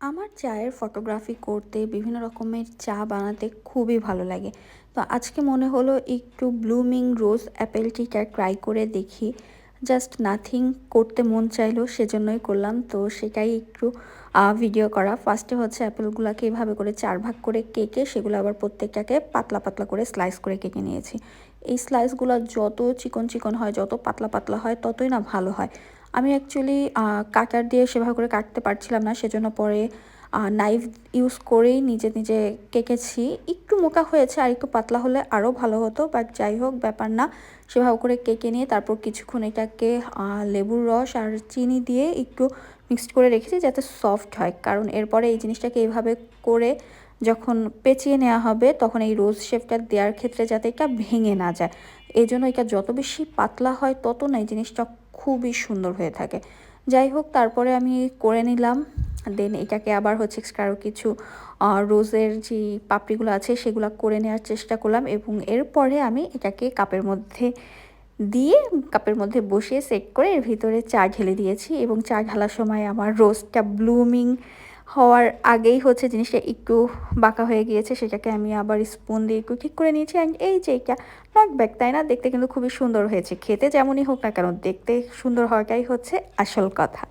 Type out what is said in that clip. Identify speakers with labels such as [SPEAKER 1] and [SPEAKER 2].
[SPEAKER 1] আমার চায়ের ফটোগ্রাফি করতে বিভিন্ন রকমের চা বানাতে খুবই ভালো লাগে। তো আজকে মনে হলো একটু ব্লুমিং রোজ অ্যাপেল টিটা ট্রাই করে দেখি। জাস্ট নাথিং করতে মন চাইলো সেজন্যই করলাম। তো সেটাই একটু ভিডিও করা। ফার্স্টে হচ্ছে অ্যাপেলগুলোকে এভাবে করে ৪ ভাগ করে কেটে সেগুলো আবার প্রত্যেকটাকে পাতলা পাতলা করে স্লাইস করে কেটে নিয়েছি। এই স্লাইসগুলো যত চিকন চিকন হয়, যত পাতলা পাতলা হয় ততই না ভালো হয়। আমি অ্যাকচুয়ালি কাটার দিয়ে সেভাবে করে কাটতে পারছিলাম না, সেজন্য পরে নাইফ ইউজ করেই নিজে নিজে কেটেছি। একটু মোটা হয়েছে, আর একটু পাতলা হলে আরও ভালো হতো, বাট যাই হোক ব্যাপার না। সেভাবে করে কেটে নিয়ে তারপর কিছুক্ষণ এটাকে লেবুর রস আর চিনি দিয়ে একটু মিক্সড করে রেখেছি যাতে সফট হয়, কারণ এরপরে এই জিনিসটাকে এইভাবে করে যখন পেঁচিয়ে নেওয়া হবে তখন এই রোজ শেপটা দেওয়ার ক্ষেত্রে যাতে এটা ভেঙে না যায়, এই জন্য এটা যত বেশি পাতলা হয় তত না এই জিনিসটা খুবই সুন্দর হয়ে থাকে। যাই হোক তারপরে আমি করে নিলাম। দেন এটাকে আবার হচ্ছে আরও কিছু রোজের যে পাপড়িগুলো আছে সেগুলো করে নেওয়ার চেষ্টা করলাম, এবং এরপরে আমি এটাকে কাপের মধ্যে দিয়ে কাপের মধ্যে বসিয়ে সেট করে এর ভিতরে চা ঢেলে দিয়েছি, এবং চা ঢালার সময় আমার রোজটা ব্লুমিং হওয়ার আগেই হচ্ছে জিনিসটা একটু বাঁকা হয়ে গিয়েছে, সেটাকে আমি আবার স্পুন দিয়ে একটু ঠিক করে নিয়েছি। অ্যান্ড এই যে এটা নট ব্যাড, তাই না? দেখতে কিন্তু খুবই সুন্দর হয়েছে। খেতে যেমনই হোক না কেন, দেখতে সুন্দর হওয়াটাই হচ্ছে আসল কথা।